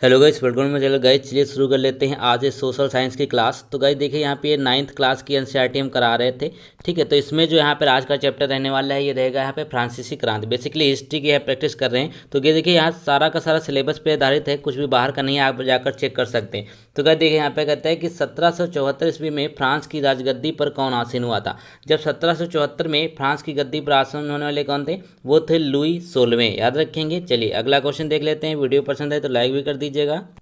Hello guys, welcome में। चलो guys, चलिए शुरू कर लेते हैं आज ये सोशल साइंस की क्लास। तो गाइस देखिए, यहाँ पे ये 9th क्लास की एनसीईआरटी हम करा रहे थे। ठीक है, तो इसमें जो यहाँ पर आज का चैप्टर रहने वाला है, ये रहेगा यहाँ पे फ्रांसीसी क्रांति। बेसिकली हिस्ट्री की है, प्रैक्टिस कर रहे हैं। तो ये देखिए, यहाँ सारा का सारा सिलेबस पे आधारित है, कुछ भी बाहर का नहीं है, आप जाकर चेक कर सकते हैं। तो गाइस देखिए, यहाँ पे कहता है कि 1774 ईस्वी में फ्रांस की राजगद्दी पर कौन आसीन हुआ था। जब 1774 में फ्रांस की गद्दी पर आसीन होने वाले कौन थे, वो थे लुई 16वें। याद रखेंगे। चलिए अगला क्वेश्चन देख लेते हैं। वीडियो पसंद है तो लाइक भी कर दीजिएगा।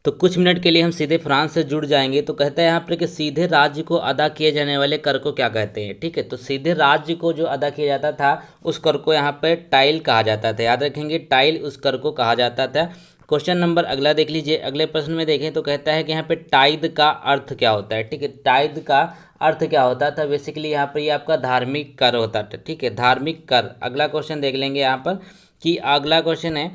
तो कुछ मिनट के लिए हम सीधे फ्रांस से जुड़ जाएंगे। तो कहता है यहाँ पर कि सीधे राज्य को अदा किए जाने वाले कर को क्या कहते हैं। ठीक है, तो सीधे राज्य को जो अदा किया जाता था उस कर को यहाँ पर टाइल कहा जाता था। याद रखेंगे, टाइल उस कर को कहा जाता था। क्वेश्चन नंबर अगला देख लीजिए। अगले प्रश्न में देखें तो कहता है कि यहाँ पे टाइद का अर्थ क्या होता है। ठीक है, टाइद का अर्थ क्या होता था। बेसिकली यहाँ पर ये आपका धार्मिक कर होता था। ठीक है, धार्मिक कर। अगला क्वेश्चन देख लेंगे यहाँ पर कि अगला क्वेश्चन है,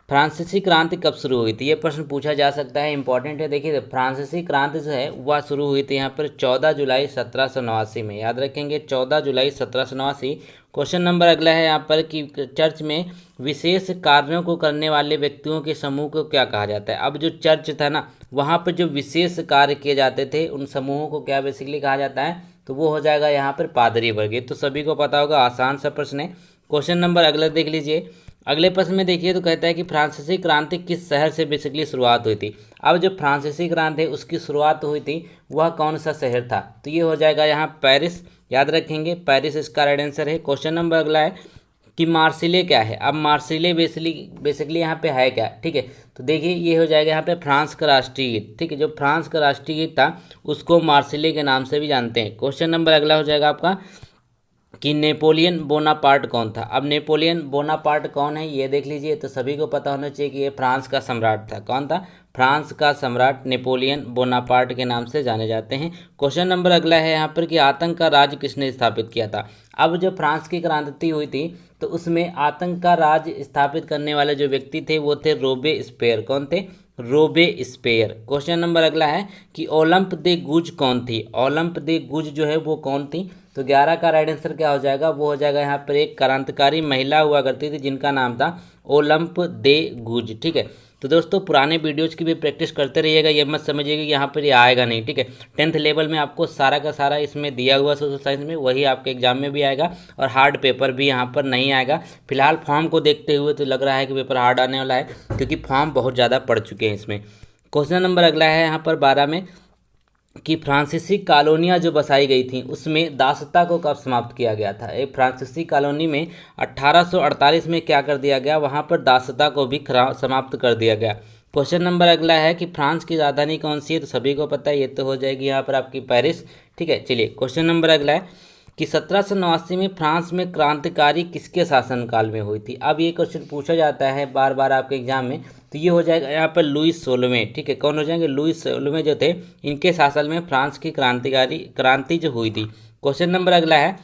फ्रांसीसी क्रांति कब शुरू हुई थी। ये प्रश्न पूछा जा सकता है, इंपॉर्टेंट है। देखिए, फ्रांसीसी क्रांति जो है वह शुरू हुई थी यहाँ पर 14 जुलाई 1789 में। याद रखेंगे, 14 जुलाई 1789। क्वेश्चन नंबर अगला है यहाँ पर कि चर्च में विशेष कार्यों को करने वाले व्यक्तियों के समूह को क्या कहा जाता है। अब जो चर्च था ना, वहाँ पर जो विशेष कार्य किए जाते थे उन समूहों को क्या बेसिकली कहा जाता है, तो वो हो जाएगा यहाँ पर पादरी वर्ग। ये तो सभी को पता होगा, आसान सा प्रश्न है। क्वेश्चन नंबर अगला देख लीजिए। अगले प्रश्न में देखिए तो कहता है कि फ्रांसीसी क्रांति किस शहर से बेसिकली शुरुआत हुई थी। अब जो फ्रांसीसी क्रांति है उसकी शुरुआत हुई थी वह कौन सा शहर था, तो ये हो जाएगा यहाँ पेरिस। याद रखेंगे, पेरिस इसका राइट आंसर है। क्वेश्चन नंबर अगला है कि मार्सिले क्या है। अब मार्सिले बेसिकली यहाँ पे है क्या। ठीक है, तो देखिए ये हो जाएगा यहाँ पे फ्रांस का राष्ट्रीय गीत। ठीक है, जो फ्रांस का राष्ट्रीय गीत था उसको मार्सिले के नाम से भी जानते हैं। क्वेश्चन नंबर अगला हो जाएगा आपका कि नेपोलियन बोनापार्ट कौन था। अब नेपोलियन बोनापार्ट कौन है ये देख लीजिए। तो सभी को पता होना चाहिए कि ये फ्रांस का सम्राट था। कौन था, फ्रांस का सम्राट नेपोलियन बोनापार्ट के नाम से जाने जाते हैं। क्वेश्चन नंबर अगला है यहाँ पर कि आतंक का राज किसने स्थापित किया था। अब जब फ्रांस की क्रांति हुई थी तो उसमें आतंक का राज स्थापित करने वाले जो व्यक्ति थे वो थे रोबे स्पेयर। कौन थे, रोबे स्पेयर। क्वेश्चन नंबर अगला है कि ओलंप दे गुज कौन थी। ओलंप दे गुज जो है वो कौन थी, तो 11 का राइट आंसर क्या हो जाएगा, वो हो जाएगा यहाँ पर एक क्रांतिकारी महिला हुआ करती थी जिनका नाम था ओलंप दे गुज। ठीक है, तो दोस्तों पुराने वीडियोज की भी प्रैक्टिस करते रहिएगा। ये मत समझिएगा कि यहाँ पर ये आएगा नहीं। ठीक है, 10th लेवल में आपको सारा का सारा इसमें दिया हुआ सोशल साइंस में वही आपके एग्जाम में भी आएगा और हार्ड पेपर भी यहाँ पर नहीं आएगा। फिलहाल फॉर्म को देखते हुए तो लग रहा है कि पेपर हार्ड आने वाला है क्योंकि फॉर्म बहुत ज़्यादा पड़ चुके हैं इसमें। क्वेश्चन नंबर अगला है यहाँ पर 12 में कि फ्रांसीसी कॉलोनियाँ जो बसाई गई थी उसमें दासता को कब समाप्त किया गया था। एक फ्रांसीसी कॉलोनी में 1848 में क्या कर दिया गया, वहाँ पर दासता को भी समाप्त कर दिया गया। क्वेश्चन नंबर अगला है कि फ्रांस की राजधानी कौन सी है, तो सभी को पता है, ये तो हो जाएगी यहाँ पर आपकी पेरिस। ठीक है, चलिए क्वेश्चन नंबर अगला है कि 1789 में फ्रांस में क्रांतिकारी किसके शासनकाल में हुई थी। अब ये क्वेश्चन पूछा जाता है बार बार आपके एग्जाम में, तो ये हो जाएगा यहाँ पर लुई 16वें। ठीक है, कौन हो जाएंगे, लुई 16वें जो थे, इनके शासन में फ्रांस की क्रांति जो हुई थी। क्वेश्चन नंबर अगला है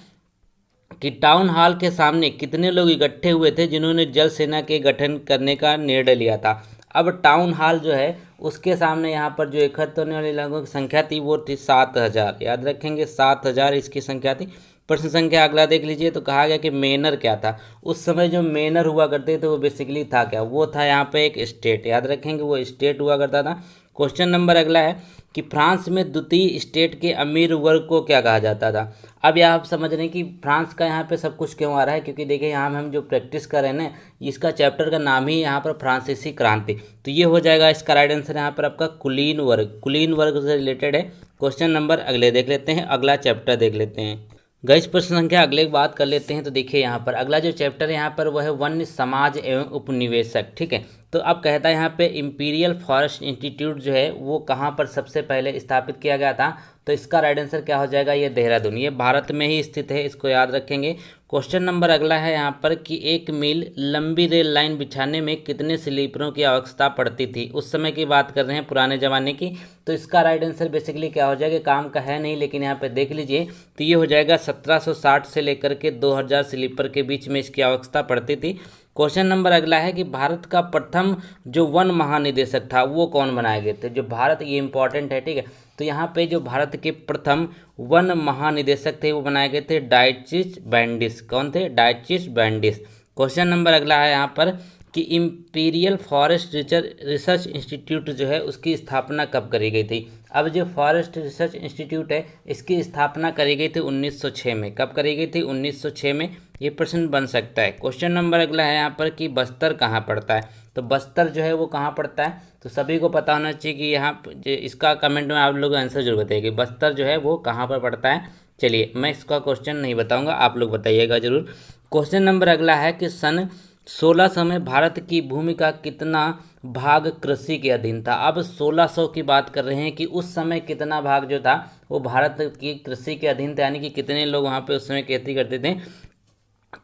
कि टाउन हॉल के सामने कितने लोग इकट्ठे हुए थे जिन्होंने जल सेना के गठन करने का निर्णय लिया था। अब टाउन हॉल जो है उसके सामने यहाँ पर जो इकट्ठे होने वाले लोगों की संख्या थी वो थी 7000। याद रखेंगे, 7000 इसकी संख्या थी। प्रश्न संख्या अगला देख लीजिए। तो कहा गया कि मेनर क्या था। उस समय जो मेनर हुआ करते थे वो बेसिकली था क्या, वो था यहाँ पे एक स्टेट। याद रखेंगे, वो स्टेट हुआ करता था। क्वेश्चन नंबर अगला है कि फ्रांस में द्वितीय स्टेट के अमीर वर्ग को क्या कहा जाता था। अब यहाँ आप समझ रहे हैं कि फ्रांस का यहाँ पे सब कुछ क्यों आ रहा है, क्योंकि देखिए यहाँ हम जो प्रैक्टिस कर रहे हैं ना, इसका चैप्टर का नाम ही यहाँ पर फ्रांसीसी क्रांति। तो ये हो जाएगा इसका राइट आंसर यहाँ पर आपका कुलीन वर्ग। कुलीन वर्ग से रिलेटेड है। क्वेश्चन नंबर अगले देख लेते हैं, अगला चैप्टर देख लेते हैं। गैस प्रश्न संख्या अगले की बात कर लेते हैं। तो देखिए यहाँ पर अगला जो चैप्टर है यहाँ पर वह है वन्य समाज एवं उपनिवेशक। ठीक है, तो अब कहता है यहाँ पे इंपीरियल फॉरेस्ट इंस्टीट्यूट जो है वो कहाँ पर सबसे पहले स्थापित किया गया था, तो इसका राइट आंसर क्या हो जाएगा, ये देहरादून। ये भारत में ही स्थित है, इसको याद रखेंगे। क्वेश्चन नंबर अगला है यहाँ पर कि एक मील लंबी रेल लाइन बिछाने में कितने स्लीपरों की आवश्यकता पड़ती थी। उस समय की बात कर रहे हैं, पुराने ज़माने की। तो इसका राइट आंसर बेसिकली क्या हो जाएगा, काम का है नहीं लेकिन यहाँ पे देख लीजिए, तो ये हो जाएगा 1760 से लेकर के 2000 स्लीपर के बीच में इसकी आवश्यकता पड़ती थी। क्वेश्चन नंबर अगला है कि भारत का प्रथम जो वन महानिदेशक था वो कौन बनाए गए थे। जो भारत, ये इंपॉर्टेंट है। ठीक है, तो यहाँ पे जो भारत के प्रथम वन महानिदेशक थे वो बनाए गए थे डायचिस बैंडिस। कौन थे, डायचिस बैंडिस। क्वेश्चन नंबर अगला है यहाँ पर कि इम्पीरियल फॉरेस्ट रिसर्च इंस्टीट्यूट जो है उसकी स्थापना कब करी गई थी। अब जो फॉरेस्ट रिसर्च इंस्टीट्यूट है इसकी स्थापना करी गई थी 1906 में। कब करी गई थी? 1906 में। ये प्रश्न बन सकता है। क्वेश्चन नंबर अगला है यहाँ पर कि बस्तर कहाँ पड़ता है। तो बस्तर जो है वो कहाँ पड़ता है, तो सभी को पता होना चाहिए कि यहाँ इसका कमेंट में आप लोग आंसर जरूर बताइए कि बस्तर जो है वो कहाँ पर पड़ता है। चलिए मैं इसका क्वेश्चन नहीं बताऊंगा, आप लोग बताइएगा जरूर। क्वेश्चन नंबर अगला है कि सन 1600 में भारत की भूमि का कितना भाग कृषि के अधीन था। अब 1600 की बात कर रहे हैं कि उस समय कितना भाग जो था वो भारत की कृषि के अधीन था, यानी कि कितने लोग वहाँ पे उस समय खेती करते थे।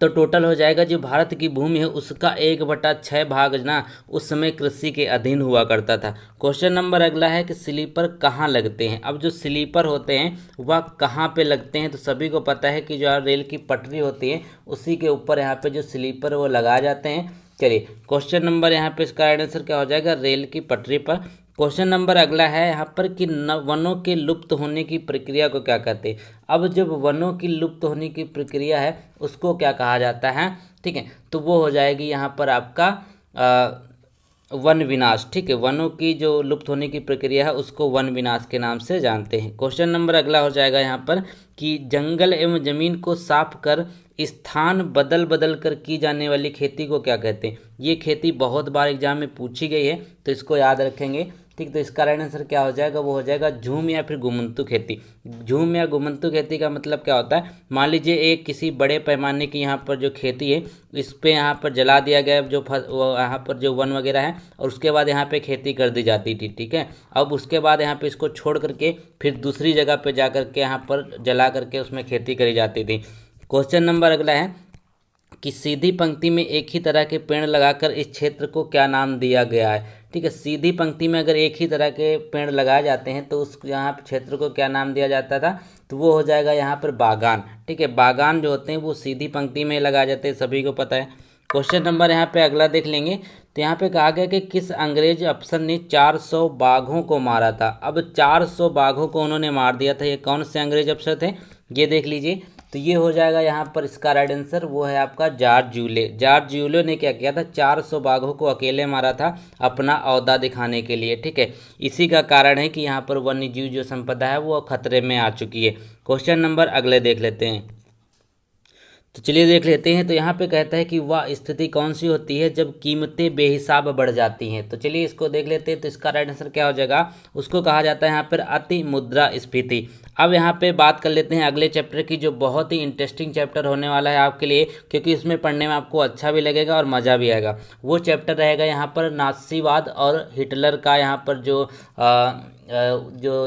तो टोटल हो जाएगा जो भारत की भूमि है उसका 1/6 भाग ना उस समय कृषि के अधीन हुआ करता था। क्वेश्चन नंबर अगला है कि स्लीपर कहाँ लगते हैं। अब जो स्लीपर होते हैं वह कहाँ पे लगते हैं, तो सभी को पता है कि जो रेल की पटरी होती है उसी के ऊपर यहाँ पे जो स्लीपर वो लगाए जाते हैं। चलिए क्वेश्चन नंबर यहाँ पे इसका आंसर क्या हो जाएगा, रेल की पटरी पर। क्वेश्चन नंबर अगला है यहाँ पर कि वनों के लुप्त होने की प्रक्रिया को क्या कहते हैं। अब जब वनों की लुप्त होने की प्रक्रिया है उसको क्या कहा जाता है, ठीक है, तो वो हो जाएगी यहाँ पर आपका वन विनाश। ठीक है, वनों की जो लुप्त होने की प्रक्रिया है उसको वन विनाश के नाम से जानते हैं। क्वेश्चन नंबर अगला हो जाएगा यहाँ पर कि जंगल एवं जमीन को साफ कर स्थान बदल बदल कर की जाने वाली खेती को क्या कहते हैं। ये खेती बहुत बार एग्जाम में पूछी गई है तो इसको याद रखेंगे। ठीक, तो इसका राइट आंसर क्या हो जाएगा, वो हो जाएगा झूम या फिर घुमंतु खेती। झूम या घुमंतु खेती का मतलब क्या होता है, मान लीजिए एक किसी बड़े पैमाने की यहाँ पर जो खेती है इस पे यहाँ पर जला दिया गया जो यहाँ पर जो वन वगैरह है और उसके बाद यहाँ पे खेती कर दी जाती थी। ठीक है, अब उसके बाद यहाँ पे इसको छोड़ करके फिर दूसरी जगह पे जा करके यहाँ पर जला करके उसमें खेती करी जाती थी। क्वेश्चन नंबर अगला है कि सीधी पंक्ति में एक ही तरह के पेड़ लगाकर इस क्षेत्र को क्या नाम दिया गया है। ठीक है, सीधी पंक्ति में अगर एक ही तरह के पेड़ लगाए जाते हैं तो उस यहाँ क्षेत्र को क्या नाम दिया जाता था, तो वो हो जाएगा यहाँ पर बागान। ठीक है, बागान जो होते हैं वो सीधी पंक्ति में लगाए जाते हैं, सभी को पता है। क्वेश्चन नंबर यहाँ पे अगला देख लेंगे तो यहाँ पे कहा गया कि किस अंग्रेज अफसर ने 400 बाघों को मारा था। अब 400 बाघों को उन्होंने मार दिया था, ये कौन से अंग्रेज अफसर थे ये देख लीजिए। तो ये हो जाएगा यहाँ पर इसका राइट आंसर, वो है आपका जॉर्ज ज़्यूले। जॉर्ज ज़्यूले ने क्या किया था, 400 बाघों को अकेले मारा था अपना औदा दिखाने के लिए। ठीक है, इसी का कारण है कि यहाँ पर वन्य जीव जो संपदा है वो खतरे में आ चुकी है। क्वेश्चन नंबर अगले देख लेते हैं, तो चलिए देख लेते हैं। तो यहाँ पे कहता है कि वह स्थिति कौन सी होती है जब कीमतें बेहिसाब बढ़ जाती हैं। तो चलिए इसको देख लेते हैं। तो इसका राइट आंसर क्या हो जाएगा, उसको कहा जाता है यहाँ पर अति मुद्रास्फीति। अब यहाँ पे बात कर लेते हैं अगले चैप्टर की, जो बहुत ही इंटरेस्टिंग चैप्टर होने वाला है आपके लिए, क्योंकि इसमें पढ़ने में आपको अच्छा भी लगेगा और मज़ा भी आएगा। वो चैप्टर रहेगा यहाँ पर नाज़ीवाद और हिटलर का, यहाँ पर जो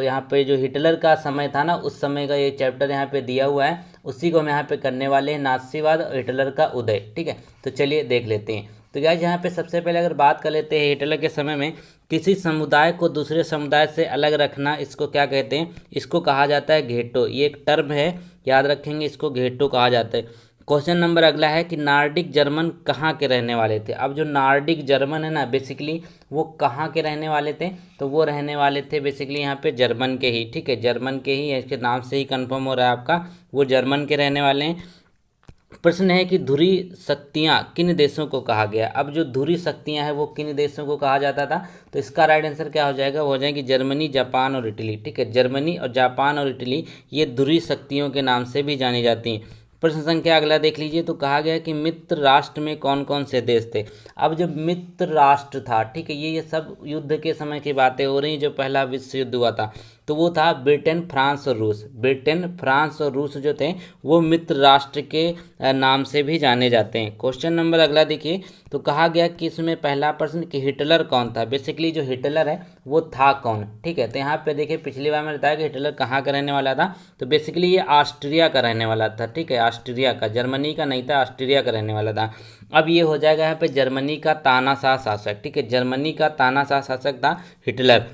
यहाँ पे जो हिटलर का समय था ना उस समय का ये चैप्टर यहाँ पे दिया हुआ है, उसी को हम यहाँ पे करने वाले हैं, नाज़ीवाद और हिटलर का उदय। ठीक है, तो चलिए देख लेते हैं। तो गाइस यहाँ पे सबसे पहले अगर बात कर लेते हैं हिटलर के समय में किसी समुदाय को दूसरे समुदाय से अलग रखना, इसको क्या कहते हैं, इसको कहा जाता है घेटो। ये एक टर्म है, याद रखेंगे, इसको घेटो कहा जाता है। क्वेश्चन नंबर अगला है कि नार्डिक जर्मन कहाँ के रहने वाले थे। अब जो नार्डिक जर्मन है ना बेसिकली वो कहाँ के रहने वाले थे, तो वो रहने वाले थे बेसिकली यहाँ पे जर्मन के ही। ठीक है, जर्मन के ही, इसके नाम से ही कंफर्म हो रहा है आपका, वो जर्मन के रहने वाले हैं। प्रश्न है कि धुरी शक्तियाँ किन देशों को कहा गया। अब जो धुरी शक्तियाँ हैं वो किन देशों को कहा जाता था, तो इसका राइट आंसर क्या हो जाएगा, वो हो जाएगी जर्मनी, जापान और इटली। ठीक है, जर्मनी और जापान और इटली ये धुरी शक्तियों के नाम से भी जानी जाती हैं। प्रश्न संख्या अगला देख लीजिए। तो कहा गया कि मित्र राष्ट्र में कौन कौन से देश थे। अब जब मित्र राष्ट्र था, ठीक है, ये सब युद्ध के समय की बातें हो रही, जो पहला विश्व युद्ध हुआ था तो वो था ब्रिटेन, फ्रांस और रूस। ब्रिटेन, फ्रांस और रूस जो थे वो मित्र राष्ट्र के नाम से भी जाने जाते हैं। क्वेश्चन नंबर अगला देखिए। तो कहा गया कि इसमें पहला प्रश्न कि हिटलर कौन था। बेसिकली जो हिटलर है वो था कौन। ठीक है, तो यहाँ पे देखिए पिछली बार मैंने बताया कि हिटलर कहाँ का रहने वाला था, तो बेसिकली ये ऑस्ट्रिया का रहने वाला था। ठीक है, ऑस्ट्रिया का, जर्मनी का नहीं था, ऑस्ट्रिया का रहने वाला था। अब ये हो जाएगा यहाँ पे जर्मनी का तानाशाह शासक। ठीक है, जर्मनी का तानाशाह शासक था हिटलर।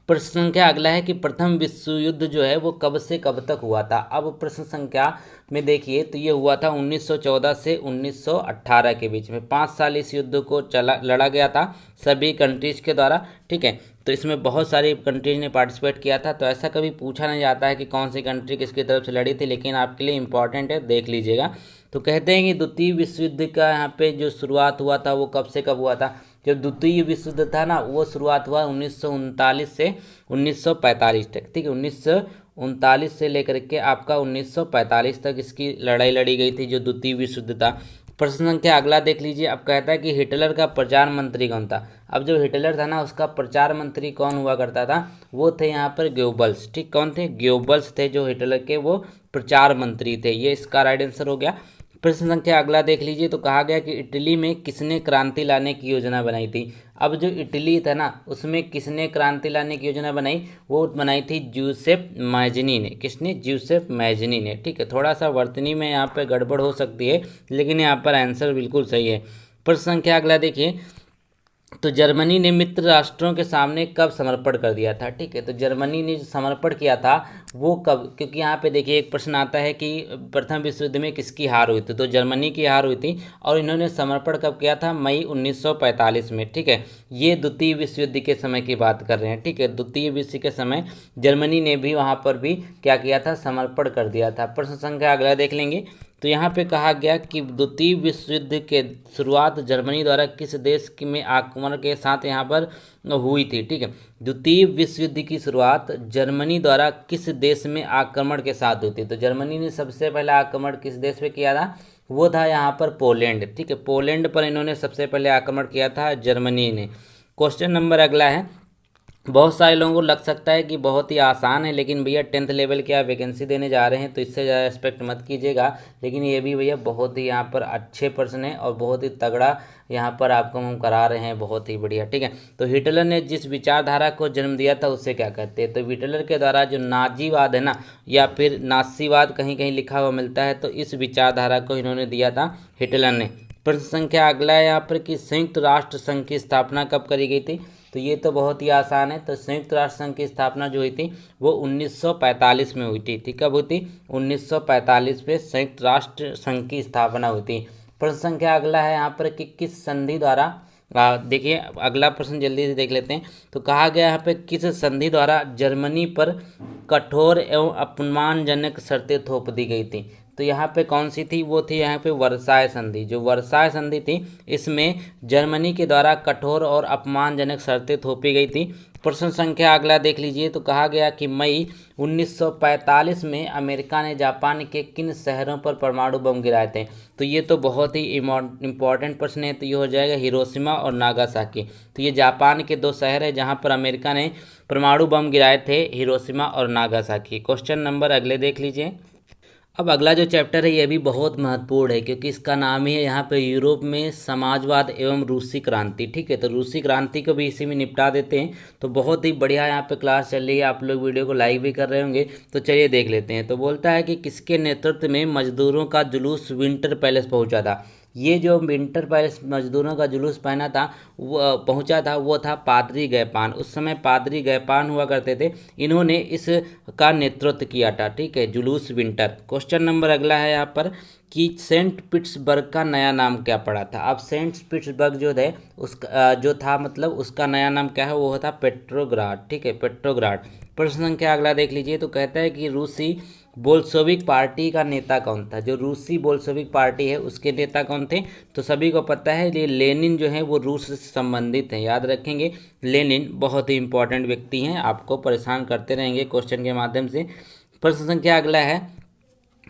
प्रश्न संख्या अगला है कि प्रथम विश्व युद्ध जो है वो कब से कब तक हुआ था। अब प्रश्न संख्या में देखिए तो ये हुआ था 1914 से 1918 के बीच में, 5 साल इस युद्ध को लड़ा गया था सभी कंट्रीज के द्वारा। ठीक है, तो इसमें बहुत सारी कंट्रीज ने पार्टिसिपेट किया था। तो ऐसा कभी पूछा नहीं जाता है कि कौन सी कंट्री किसकी तरफ से लड़ी थी, लेकिन आपके लिए इंपॉर्टेंट है, देख लीजिएगा। तो कहते हैं कि द्वितीय विश्व युद्ध का यहाँ पे जो शुरुआत हुआ था वो कब से कब हुआ था। जब द्वितीय विश्व युद्ध था ना, वो शुरुआत हुआ 1939 से 1945 तक, ठीक है। 1939 से लेकर के आपका 1945 तक इसकी लड़ाई लड़ी गई थी, जो द्वितीय विश्व युद्ध था। प्रश्न संख्या अगला देख लीजिए। अब कहता है कि हिटलर का प्रचार मंत्री कौन था। अब जो हिटलर था ना, उसका प्रचार मंत्री कौन हुआ करता था, वो थे यहाँ पर गोबल्स, ठीक। कौन थे? गोबल्स थे जो हिटलर के वो प्रचार मंत्री थे। ये इसका राइट आंसर हो गया। प्रश्न संख्या अगला देख लीजिए। तो कहा गया कि इटली में किसने क्रांति लाने की योजना बनाई थी। अब जो इटली था ना, उसमें किसने क्रांति लाने की योजना बनाई, वो बनाई थी ज्यूसेप मैजनी ने। किसने? ज्यूसेप मैजनी ने, ठीक है। थोड़ा सा वर्तनी में यहाँ पे गड़बड़ हो सकती है, लेकिन यहाँ पर आंसर बिल्कुल सही है। प्रश्न संख्या अगला देखिए। तो जर्मनी ने मित्र राष्ट्रों के सामने कब समर्पण कर दिया था, ठीक है। तो जर्मनी ने जो समर्पण किया था वो कब, क्योंकि यहाँ पे देखिए एक प्रश्न आता है कि प्रथम विश्व युद्ध में किसकी हार हुई थी, तो जर्मनी की हार हुई थी। और इन्होंने समर्पण कब किया था? मई 1945 में, ठीक है। ये द्वितीय विश्व युद्ध के समय की बात कर रहे हैं, ठीक है। द्वितीय विश्व के समय जर्मनी ने भी वहाँ पर भी क्या किया था? समर्पण कर दिया था। प्रश्न संख्या अगला देख लेंगे। तो यहाँ पे कहा गया कि द्वितीय विश्व युद्ध के शुरुआत जर्मनी द्वारा किस देश में आक्रमण के साथ यहाँ पर हुई थी, ठीक है। द्वितीय विश्व युद्ध की शुरुआत जर्मनी द्वारा किस देश में आक्रमण के साथ हुई थी। तो जर्मनी ने सबसे पहला आक्रमण किस देश पे किया था? वो था यहाँ पर पोलैंड, ठीक है। पोलैंड पर इन्होंने सबसे पहले आक्रमण किया था जर्मनी ने। क्वेश्चन नंबर अगला है। बहुत सारे लोगों को लग सकता है कि बहुत ही आसान है, लेकिन भैया 10th लेवल की आप वैकेंसी देने जा रहे हैं तो इससे ज़्यादा एक्सपेक्ट मत कीजिएगा। लेकिन ये भी भैया बहुत ही यहाँ पर अच्छे प्रश्न है और बहुत ही तगड़ा यहाँ पर आपको हम करा रहे हैं, बहुत ही बढ़िया, ठीक है। तो हिटलर ने जिस विचारधारा को जन्म दिया था उसे क्या कहते हैं। तो हिटलर के द्वारा जो नाजीवाद है ना, या फिर नासीवाद कहीं कहीं लिखा हुआ मिलता है, तो इस विचारधारा को इन्होंने दिया था हिटलर ने। प्रश्न संख्या अगला है यहाँ पर कि संयुक्त राष्ट्र संघ की स्थापना कब करी गई थी। तो ये तो बहुत ही आसान है। तो संयुक्त राष्ट्र संघ की स्थापना जो हुई थी वो 1945 में हुई थी, ठीक। कब हुई थी? 1945 में संयुक्त राष्ट्र संघ की स्थापना हुई थी। प्रश्न संख्या अगला है यहाँ पर कि किस संधि द्वारा, देखिए अगला प्रश्न जल्दी से देख लेते हैं। तो कहा गया यहाँ पे किस संधि द्वारा जर्मनी पर कठोर एवं अपमानजनक शर्तें थोप दी गई थी। तो यहाँ पे कौन सी थी? वो थी यहाँ पे वर्साय संधि। जो वर्साय संधि थी, इसमें जर्मनी के द्वारा कठोर और अपमानजनक शर्तें थोपी गई थी। प्रश्न संख्या अगला देख लीजिए। तो कहा गया कि मई 1945 में अमेरिका ने जापान के किन शहरों पर परमाणु बम गिराए थे। तो ये तो बहुत ही इम्पॉर्टेंट प्रश्न है। तो ये हो जाएगा हिरोशिमा और नागासाकी। तो ये जापान के दो शहर है जहाँ पर अमेरिका ने परमाणु बम गिराए थे, हिरोशिमा और नागासाकी। क्वेश्चन नंबर अगले देख लीजिए। अब अगला जो चैप्टर है ये भी बहुत महत्वपूर्ण है, क्योंकि इसका नाम ही है यहाँ पे यूरोप में समाजवाद एवं रूसी क्रांति, ठीक है। तो रूसी क्रांति को भी इसी में निपटा देते हैं। तो बहुत ही बढ़िया यहाँ पे क्लास चल रही है, आप लोग वीडियो को लाइक भी कर रहे होंगे। तो चलिए देख लेते हैं। तो बोलता है कि किसके नेतृत्व में मजदूरों का जुलूस विंटर पैलेस पहुँचा था। ये जो विंटर पैलेस मजदूरों का जुलूस पहना था, वो पहुंचा था, वो था पादरी गैपान। उस समय पादरी गैपान हुआ करते थे, इन्होंने इस का नेतृत्व किया था, ठीक है, जुलूस विंटर। क्वेश्चन नंबर अगला है यहाँ पर कि सेंट पीटर्सबर्ग का नया नाम क्या पड़ा था। अब सेंट पीटर्सबर्ग जो है उसका जो था, मतलब उसका नया नाम क्या है, वो था पेट्रोग्राड, ठीक है, पेट्रोग्राड। प्रश्न संख्या अगला देख लीजिए। तो कहता है कि रूसी बोल्शेविक पार्टी का नेता कौन था। जो रूसी बोल्शेविक पार्टी है उसके नेता कौन थे। तो सभी को पता है ये लेनिन जो है वो रूस से संबंधित हैं, याद रखेंगे। लेनिन बहुत ही इंपॉर्टेंट व्यक्ति हैं, आपको परेशान करते रहेंगे क्वेश्चन के माध्यम से। प्रश्न संख्या अगला है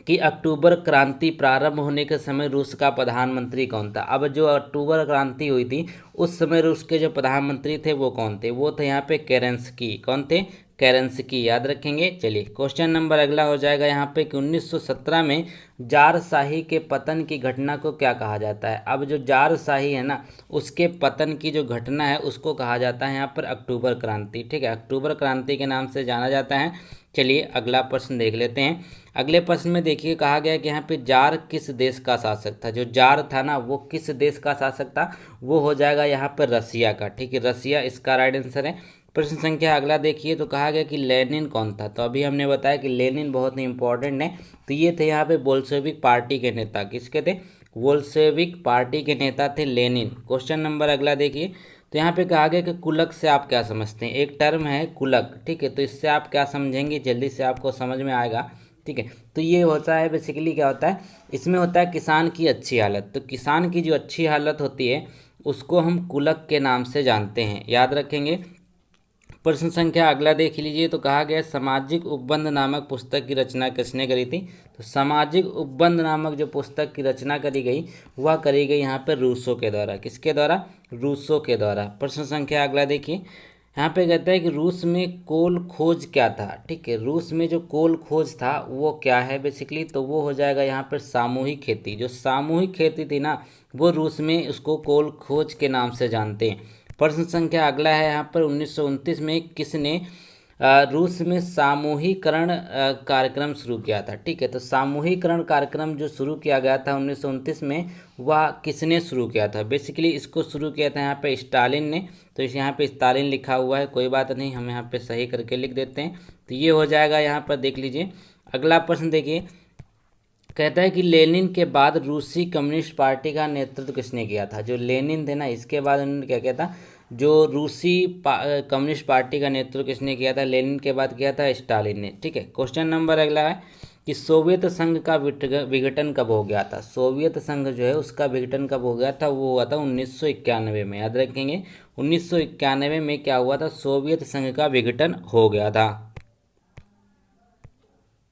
कि अक्टूबर क्रांति प्रारंभ होने के समय रूस का प्रधानमंत्री कौन था। अब जो अक्टूबर क्रांति हुई थी उस समय रूस के जो प्रधानमंत्री थे वो कौन थे। वो थे यहाँ पे केरेंस्की। कौन थे? केरेंस्की, याद रखेंगे। चलिए क्वेश्चन नंबर अगला हो जाएगा यहाँ पे कि 1917 में जारशाही के पतन की घटना को क्या कहा जाता है। अब जो जारशाही है ना, उसके पतन की जो घटना है उसको कहा जाता है यहाँ पर अक्टूबर क्रांति, ठीक है, अक्टूबर क्रांति के नाम से जाना जाता है। चलिए अगला प्रश्न देख लेते हैं। अगले प्रश्न में देखिए कहा गया कि यहाँ पे जार किस देश का शासक था। जो जार था ना वो किस देश का शासक था, वो हो जाएगा यहाँ पर रसिया का, ठीक है, रसिया इसका राइट आंसर है। प्रश्न संख्या अगला देखिए। तो कहा गया कि लेनिन कौन था। तो अभी हमने बताया कि लेनिन बहुत ही इंपॉर्टेंट है। तो ये थे यहाँ पे बोल्शेविक पार्टी के नेता। किसके थे? बोल्शेविक पार्टी के नेता थे लेनिन। क्वेश्चन नंबर अगला देखिए। तो यहाँ पे कहा गया कि कुलक से आप क्या समझते हैं। एक टर्म है कुलक, ठीक है, तो इससे आप क्या समझेंगे, जल्दी से आपको समझ में आएगा। ठीक है। तो ये होता है बेसिकली क्या होता है, इसमें होता है किसान की अच्छी हालत। तो किसान की जो अच्छी हालत होती है उसको हम कुलक के नाम से जानते हैं, याद रखेंगे। प्रश्न संख्या अगला देख लीजिए। तो कहा गया सामाजिक उपबंध नामक पुस्तक की रचना किसने करी थी। तो सामाजिक उपबंध नामक जो पुस्तक की रचना करी गई वह करी गई यहाँ पर रूसो के द्वारा। किसके द्वारा, रूसो के द्वारा। प्रश्न संख्या अगला देखिए, यहाँ पे कहता है कि रूस में कोल खोज क्या था। ठीक है, रूस में जो कोल खोज था वो क्या है बेसिकली, तो वो हो जाएगा यहाँ पर सामूहिक खेती। जो सामूहिक खेती थी ना वो रूस में उसको कोल खोज के नाम से जानते हैं। प्रश्न संख्या अगला है यहाँ पर 1929 में किसने रूस में सामूहिकरण कार्यक्रम शुरू किया था। ठीक है, तो सामूहिकरण कार्यक्रम जो शुरू किया गया था 1929 में वह किसने शुरू किया था। बेसिकली इसको शुरू किया था यहाँ पे स्टालिन ने। तो इस यहाँ पे स्टालिन लिखा हुआ है, कोई बात नहीं, हम यहाँ पे सही करके लिख देते हैं। तो ये हो जाएगा यहाँ पर, देख लीजिए। अगला प्रश्न देखिए, कहता है कि लेनिन के बाद रूसी कम्युनिस्ट पार्टी का नेतृत्व किसने किया था। जो लेनिन थे ना इसके बाद उन्होंने क्या किया था, जो रूसी कम्युनिस्ट पार्टी का नेतृत्व किसने किया था, लेनिन के बाद किया था स्टालिन ने। ठीक है, क्वेश्चन नंबर अगला है कि सोवियत संघ का विघटन कब हो गया था। सोवियत संघ जो है उसका विघटन कब हो गया था, वो हुआ था 1991 में, याद रखेंगे। 1991 में क्या हुआ था, सोवियत संघ का विघटन हो गया था।